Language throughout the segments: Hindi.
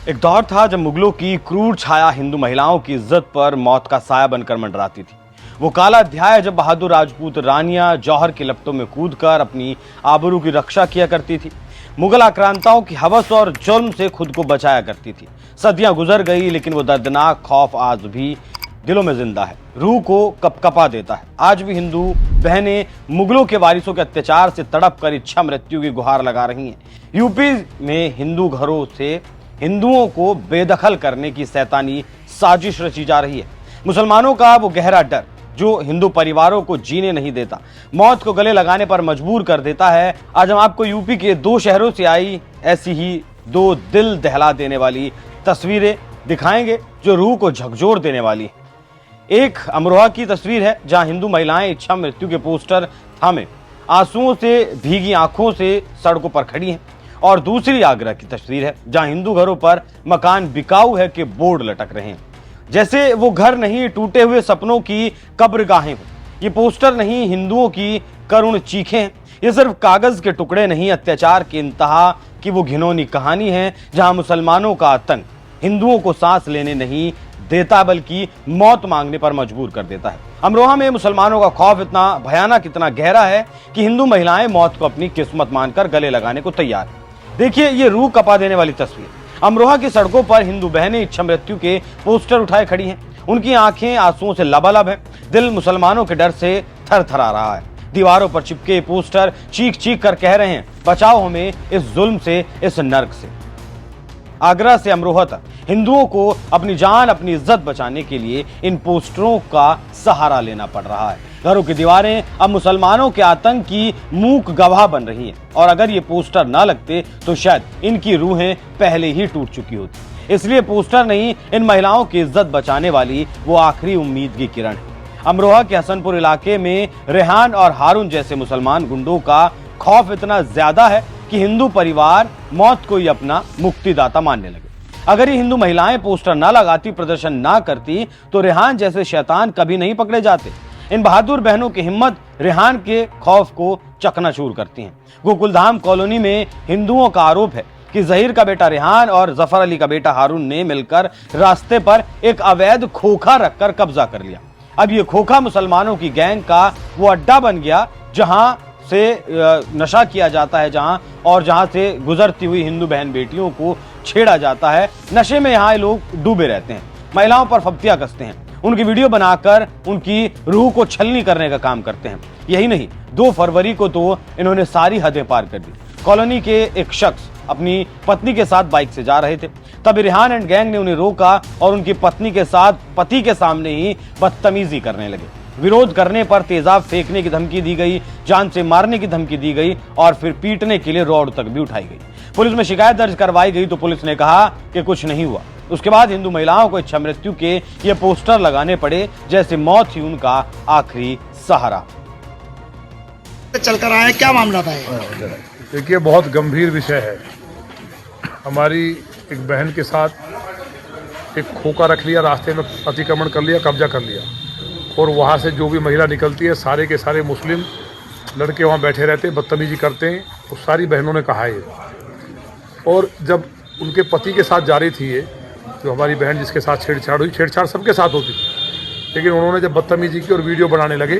एक दौर था जब मुगलों की क्रूर छाया हिंदू महिलाओं की इज्जत पर मौत का साया बनकर मंडराती थी। वो काला अध्याय जब बहादुर राजपूत रानियां जौहर के लपटों में कूदकर अपनी आबरू की रक्षा किया करती थी, मुगल आक्रांताओं की हवस और जुल्म से खुद को बचाया करती थी। सदियां गुजर गई लेकिन वो दर्दनाक खौफ आज भी दिलों में जिंदा है, रूह को कपकपा देता है। आज भी हिंदू बहनें मुगलों के वारिसों के अत्याचार से तड़प कर इच्छा मृत्यु की गुहार लगा रही हैं। यूपी में हिंदू घरों से हिंदुओं को बेदखल करने की शैतानी साजिश रची जा रही है। मुसलमानों का वो गहरा डर जो हिंदू परिवारों को जीने नहीं देता, मौत को गले लगाने पर मजबूर कर देता है। आज हम आपको यूपी के दो शहरों से आई ऐसी ही दो दिल दहला देने वाली तस्वीरें दिखाएंगे जो रूह को झकझोर देने वाली है। एक अमरोहा की तस्वीर है जहां हिंदू महिलाएं इच्छा मृत्यु के पोस्टर थामे आंसुओं से भीगी आंखों से सड़कों पर खड़ी हैं, और दूसरी आगरा की तस्वीर है जहां हिंदू घरों पर मकान बिकाऊ है के बोर्ड लटक रहे हैं, जैसे वो घर नहीं टूटे हुए सपनों की कब्रगाहें हो। ये पोस्टर नहीं हिंदुओं की करुण चीखें हैं, ये सिर्फ कागज के टुकड़े नहीं, अत्याचार के इंतहा की वो घिनौनी कहानी है जहां मुसलमानों का आतंक हिंदुओं को सांस लेने नहीं देता बल्कि मौत मांगने पर मजबूर कर देता है। अमरोहा में मुसलमानों का खौफ इतना भयानक, इतना गहरा है कि हिंदू महिलाएं मौत को अपनी किस्मत मानकर गले लगाने को तैयार है। देखिए ये रूह कपा देने वाली तस्वीर। अमरोहा की सड़कों पर हिंदू बहनें इच्छा मृत्यु के पोस्टर उठाए खड़ी हैं, उनकी आंखें आंसुओं से लबालब हैं, दिल मुसलमानों के डर से थरथरा रहा है। दीवारों पर चिपके पोस्टर चीख चीख कर कह रहे हैं, बचाओ हमें इस जुल्म से, इस नर्क से। आगरा से अमरोहा तक हिंदुओं को अपनी जान, अपनी इज्जत बचाने के लिए इन पोस्टरों का सहारा लेना पड़ रहा है। घरों की दीवारें अब मुसलमानों के आतंक की मूक गवाह बन रही हैं, और अगर ये पोस्टर ना लगते तो शायद इनकी रूहें पहले ही टूट चुकी होती। इसलिए पोस्टर नहीं, इन महिलाओं की इज्जत बचाने वाली वो आखिरी उम्मीद की किरण है। अमरोहा के हसनपुर इलाके में रेहान और हारून जैसे मुसलमान गुंडों का खौफ इतना ज्यादा है कि हिंदू परिवार मौत को ही अपना मुक्तिदाता मानने लगे। अगर ये हिंदू महिलाएं पोस्टर ना लगाती, प्रदर्शन ना करती, तो रेहान जैसे शैतान कभी नहीं पकड़े जाते। इन बहादुर बहनों की हिम्मत रेहान के खौफ को चकनाचूर करती है। गोकुलधाम कॉलोनी में हिंदुओं का आरोप है कि जहीर का बेटा रेहान और जफर अली का बेटा हारून ने मिलकर रास्ते पर एक अवैध खोखा रखकर कब्जा कर लिया। अब ये खोखा मुसलमानों की गैंग का वो अड्डा बन गया जहां से नशा किया जाता है, जहां से गुजरती हुई हिंदू बहन बेटियों को छेड़ा जाता है। नशे में यहाँ लोग डूबे रहते हैं, महिलाओं पर फब्तियां कसते हैं, उनकी वीडियो बनाकर उनकी रूह को छलनी करने का काम करते हैं। यही नहीं, 2 फरवरी को तो इन्होंने सारी हदें पार कर दी। कॉलोनी के एक शख्स अपनी पत्नी के साथ बाइक से जा रहे थे, तब रेहान एंड गैंग ने उन्हें रोका और उनकी पत्नी के साथ पति के सामने ही बदतमीजी करने लगे। विरोध करने पर तेजाब फेंकने की धमकी दी गई, जान से मारने की धमकी दी गई और फिर पीटने के लिए रॉड तक भी उठाई गई। पुलिस में शिकायत दर्ज करवाई गई तो पुलिस ने कहा कि कुछ नहीं हुआ। उसके बाद हिंदू महिलाओं को इच्छा मृत्यु के ये पोस्टर लगाने पड़े जैसे मौत ही उनका आखिरी सहारा। चलकर आए, क्या मामला था? देखिए बहुत गंभीर विषय है। हमारी एक बहन के साथ एक खोखा रख लिया, रास्ते में अतिक्रमण कर लिया, कब्जा कर लिया, और वहाँ से जो भी महिला निकलती है सारे के सारे मुस्लिम लड़के वहाँ बैठे रहते हैं, बदतमीजी करते हैं। तो सारी बहनों ने कहा है, और जब उनके पति के साथ जा रही थी ये जो हमारी बहन जिसके साथ छेड़छाड़ हुई, छेड़छाड़ सबके साथ होती थी, लेकिन उन्होंने जब बदतमीजी की और वीडियो बनाने लगे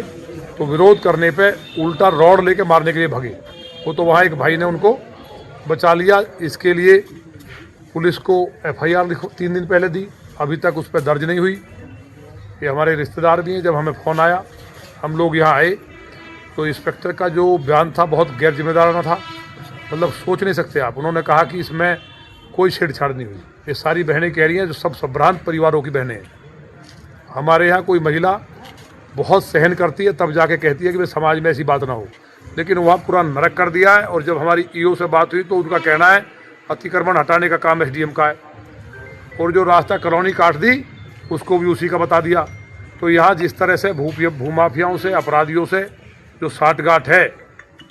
तो विरोध करने पे उल्टा रॉड लेके मारने के लिए भागे। वो तो वहाँ एक भाई ने उनको बचा लिया। इसके लिए पुलिस को FIR 3 दिन पहले दी, अभी तक उस पर दर्ज नहीं हुई। ये हमारे रिश्तेदार भी हैं। जब हमें फ़ोन आया, हम लोग यहाँ आए तो इंस्पेक्टर का जो बयान था बहुत गैर जिम्मेदाराना था, मतलब सोच नहीं सकते आप। उन्होंने कहा कि इसमें कोई छेड़छाड़ नहीं हुई। ये सारी बहनें कह रही हैं जो सब संभ्रांत परिवारों की बहनें हैं। हमारे यहाँ कोई महिला बहुत सहन करती है तब जाके कहती है कि भाई समाज में ऐसी बात ना हो, लेकिन वहाँ पूरा नरक कर दिया है। और जब हमारी EO से बात हुई तो उनका कहना है अतिक्रमण हटाने का काम SDM का है, और जो रास्ता कॉलोनी काट दी उसको भी उसी का बता दिया। तो यहाँ जिस तरह से भूमाफियाओं से, अपराधियों से जो साठगांठ है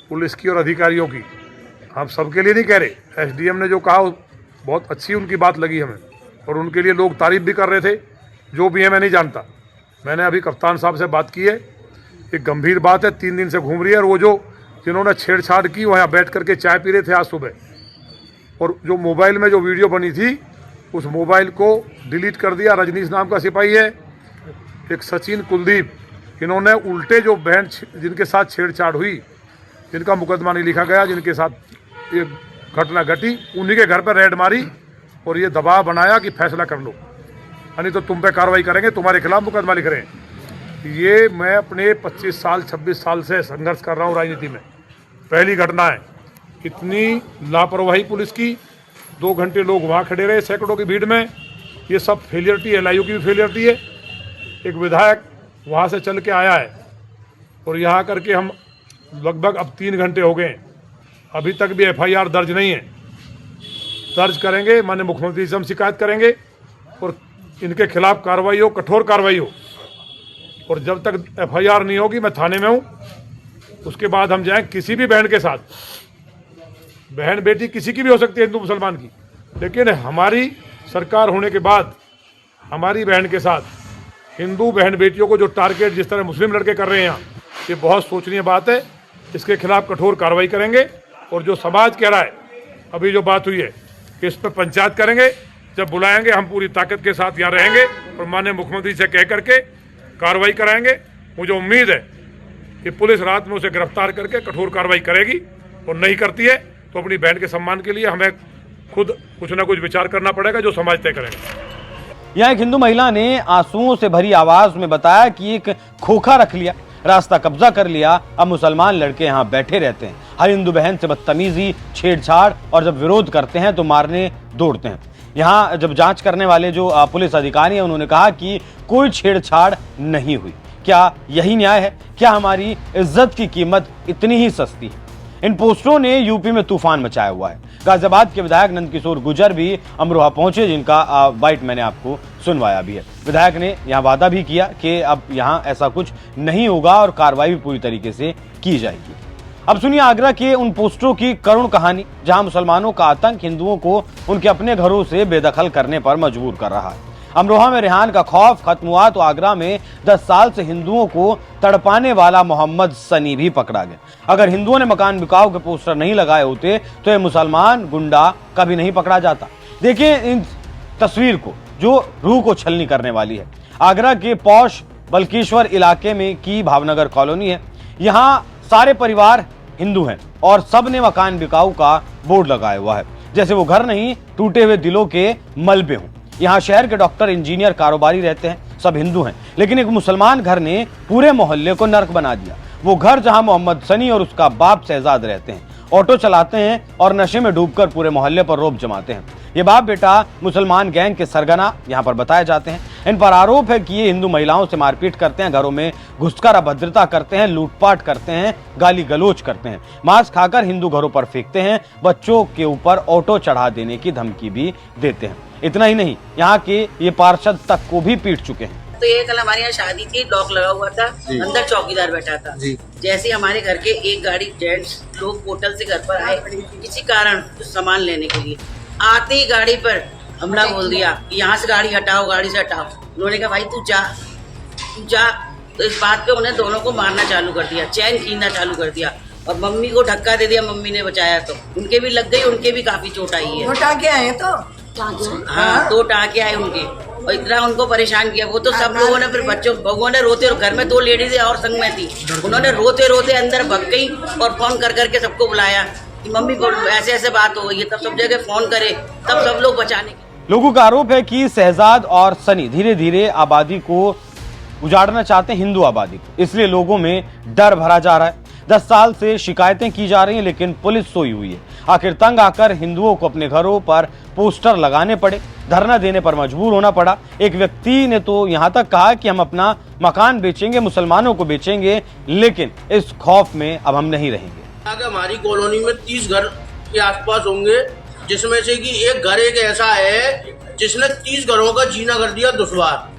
पुलिस की और अधिकारियों की, हम सबके लिए नहीं कह रहे। SDM ने जो कहा बहुत अच्छी उनकी बात लगी हमें, और उनके लिए लोग तारीफ भी कर रहे थे। जो भी है मैं नहीं जानता, मैंने अभी कप्तान साहब से बात की है, एक गंभीर बात है, 3 दिन से घूम रही है। और वो जो जिन्होंने छेड़छाड़ की वहाँ बैठ करके चाय पी रहे थे आज सुबह, और जो मोबाइल में जो वीडियो बनी थी उस मोबाइल को डिलीट कर दिया। रजनीश नाम का सिपाही है, एक सचिन, कुलदीप, इन्होंने उल्टे जो बहन जिनके साथ छेड़छाड़ हुई, जिनका मुकदमा नहीं लिखा गया, जिनके साथ ये घटना घटी, उन्हीं के घर पर रेड मारी और ये दबाव बनाया कि फैसला कर लो, यानी तो तुम पे कार्रवाई करेंगे, तुम्हारे खिलाफ मुकदमा लिख रहे हैं। ये मैं अपने 25 साल 26 साल से संघर्ष कर रहा हूँ राजनीति में, पहली घटना है। इतनी लापरवाही पुलिस की, 2 घंटे लोग वहाँ खड़े रहे सैकड़ों की भीड़ में। ये सब फेलियर थी, LIU की भी फेलियर थी। एक विधायक वहाँ से चल के आया है और यहाँ करके हम लगभग अब 3 घंटे हो गए, अभी तक भी FIR दर्ज नहीं है। दर्ज करेंगे, माननीय मुख्यमंत्री से हम शिकायत करेंगे और इनके खिलाफ कार्रवाई हो, कठोर कार्रवाई हो। और जब तक FIR नहीं होगी, मैं थाने में हूँ, उसके बाद हम जाएं किसी भी बहन के साथ। बहन बेटी किसी की भी हो सकती है, हिंदू मुसलमान की, लेकिन हमारी सरकार होने के बाद हमारी बहन के साथ हिंदू बहन बेटियों को जो टारगेट जिस तरह मुस्लिम लड़के कर रहे हैं यहाँ, ये बहुत सोचनीय बात है। इसके खिलाफ कठोर कार्रवाई करेंगे और जो समाज कह रहा है, अभी जो बात हुई है, कि इस पर पंचायत करेंगे। जब बुलाएंगे हम पूरी ताकत के साथ यहाँ रहेंगे और माननीय मुख्यमंत्री से कह करके कार्रवाई कराएंगे। मुझे उम्मीद है कि पुलिस रात में उसे गिरफ्तार करके कठोर कार्रवाई करेगी, और नहीं करती है तो अपनी बहन के सम्मान के लिए हमें खुद कुछ ना कुछ विचार करना पड़ेगा, जो समाज तय करेंगे। यहाँ एक हिंदू महिला ने आंसुओं से भरी आवाज में बताया कि एक खोखा रख लिया, रास्ता कब्जा कर लिया, अब मुसलमान लड़के यहाँ बैठे रहते हैं। हर हिंदू बहन से बदतमीजी, छेड़छाड़ और जब विरोध करते हैं तो मारने दौड़ते हैं। यहाँ जब जांच करने वाले जो पुलिस अधिकारी हैं, उन्होंने कहा कि कोई छेड़छाड़ नहीं हुई। क्या यही न्याय है? क्या हमारी इज्जत की कीमत इतनी ही सस्ती है? इन पोस्टरों ने यूपी में तूफान मचाया हुआ है। गाजियाबाद के विधायक नंदकिशोर गुर्जर भी अमरोहा पहुंचे, जिनका बाइट मैंने आपको सुनवाया भी है। विधायक ने यहां वादा भी किया कि अब यहां ऐसा कुछ नहीं होगा और कार्रवाई भी पूरी तरीके से की जाएगी। अब सुनिए आगरा के उन पोस्टरों की करुण कहानी, जहां मुसलमानों का आतंक हिंदुओं को उनके अपने घरों से बेदखल करने पर मजबूर कर रहा है। अमरोहा में रेहान का खौफ खत्म हुआ तो आगरा में 10 साल से हिंदुओं को तड़पाने वाला मोहम्मद सनी भी पकड़ा गया। अगर हिंदुओं ने मकान बिकाओ के पोस्टर नहीं लगाए होते तो ये मुसलमान गुंडा कभी नहीं पकड़ा जाता। देखिए इन तस्वीर को, जो रूह को छलनी करने वाली है। आगरा के पौष बल्केश्वर इलाके में की भावनगर कॉलोनी है। यहाँ सारे परिवार हिंदू हैं और सब ने मकान बिकाऊ का बोर्ड लगाया हुआ है, जैसे वो घर नहीं, टूटे हुए दिलों के मलबे हों। यहाँ शहर के डॉक्टर, इंजीनियर, कारोबारी रहते हैं, सब हिंदू हैं, लेकिन एक मुसलमान घर ने पूरे मोहल्ले को नर्क बना दिया। वो घर जहां मोहम्मद सनी और उसका बाप शहजाद रहते हैं, ऑटो चलाते हैं और नशे में डूबकर पूरे मोहल्ले पर रौब जमाते हैं। ये बाप बेटा मुसलमान गैंग के सरगना यहाँ पर बताए जाते हैं। इन पर आरोप है कि ये हिंदू महिलाओं से मारपीट करते हैं, घरों में घुसकर अभद्रता करते हैं, लूटपाट करते हैं, गाली गलोच करते हैं, मांस खाकर हिंदू घरों पर फेंकते हैं, बच्चों के ऊपर ऑटो चढ़ा देने की धमकी भी देते हैं। इतना ही नहीं, यहाँ के ये पार्षद तक को भी पीट चुके हैं। तो ये कल हमारे यहाँ शादी थी, लॉक लगा हुआ था, अंदर चौकीदार बैठा था। जैसे हमारे घर के एक गाड़ी जेंट्स लोग होटल से घर पर आए किसी कारण कुछ सामान लेने के लिए, आते ही गाड़ी पर हमला बोल दिया कि यहाँ से गाड़ी हटाओ, गाड़ी से हटाओ। उन्होंने कहा भाई तू जा। तो इस बात पे उन्हें दोनों को मारना चालू कर दिया, चैन खींचना चालू कर दिया और मम्मी को धक्का दे दिया। मम्मी ने बचाया तो उनके भी लग गई, उनके भी काफी चोट आई है। टाँके आए तो हाँ, 2 टाँके आए उनके और इतना उनको परेशान किया। वो तो सब लोगों ने फिर बच्चों भगवान ने रोते, और घर में 2 लेडीज और संग में थी, उन्होंने रोते रोते अंदर भग गई और फोन कर करके सबको बुलाया कि मम्मी को ऐसे ऐसे बात हो गई है। तब सब जगह फोन करे, तब सब लोग बचाने के। लोगों का आरोप है कि शहजाद और सनी धीरे धीरे आबादी को उजाड़ना चाहते हैं, हिंदू आबादी को, इसलिए लोगों में डर भरा जा रहा है। 10 साल से शिकायतें की जा रही हैं, लेकिन पुलिस सोई हुई है। आखिर तंग आकर हिंदुओं को अपने घरों पर पोस्टर लगाने पड़े, धरना देने पर मजबूर होना पड़ा। एक व्यक्ति ने तो यहाँ तक कहा कि हम अपना मकान बेचेंगे, मुसलमानों को बेचेंगे, लेकिन इस खौफ में अब हम नहीं रहेंगे। हमारी कॉलोनी में 30 घर के आसपास होंगे, जिसमें से कि एक घर एक ऐसा है जिसने 30 घरों का जीना कर दिया दुश्वार।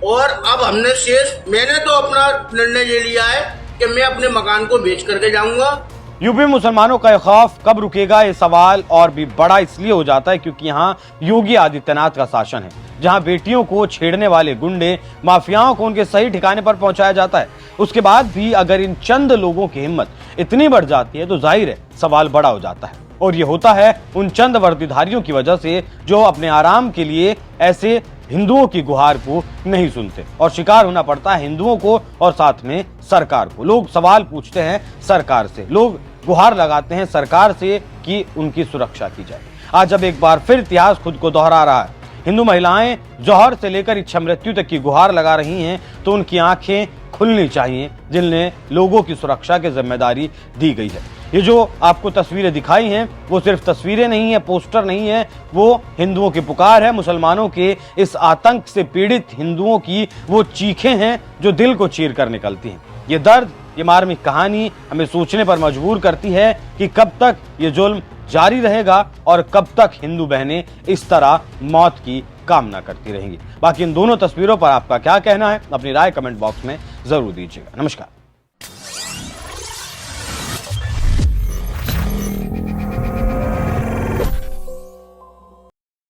और अब मैंने तो अपना निर्णय ले लिया है कि मैं अपने मकान को बेच करके जाऊंगा। यूपी में मुसलमानों का खौफ कब रुकेगा, ये सवाल और भी बड़ा इसलिए हो जाता है क्योंकि यहाँ योगी आदित्यनाथ का शासन है, जहाँ बेटियों को छेड़ने वाले गुंडे माफियाओं को उनके सही ठिकाने पर पहुंचाया जाता है। उसके बाद भी अगर इन चंद लोगों की हिम्मत इतनी बढ़ जाती है तो जाहिर है सवाल बड़ा हो जाता है। और ये होता है उन चंद वर्दीधारियों की वजह से जो अपने आराम के लिए ऐसे हिंदुओं की गुहार को नहीं सुनते और शिकार होना पड़ता है हिंदुओं को और साथ में सरकार को। लोग सवाल पूछते हैं सरकार से, लोग गुहार लगाते हैं सरकार से कि उनकी सुरक्षा की जाए। आज जब एक बार फिर इतिहास खुद को दोहरा रहा है, हिंदू महिलाएं जौहर से लेकर इच्छा मृत्यु तक की गुहार लगा रही हैं, तो उनकी आंखें खुलनी चाहिए जिन्हें लोगों की सुरक्षा की जिम्मेदारी दी गई है। ये जो आपको तस्वीरें दिखाई हैं वो सिर्फ तस्वीरें नहीं है, पोस्टर नहीं है, वो हिंदुओं की पुकार है, मुसलमानों के इस आतंक से पीड़ित हिंदुओं की वो चीखें हैं जो दिल को चीर कर निकलती हैं। ये दर्द, ये मार्मिक कहानी हमें सोचने पर मजबूर करती है कि कब तक ये जुल्म जारी रहेगा और कब तक हिंदू बहनें इस तरह मौत की कामना करती रहेंगी। बाकी इन दोनों तस्वीरों पर आपका क्या कहना है, अपनी राय कमेंट बॉक्स में जरूर दीजिएगा। नमस्कार।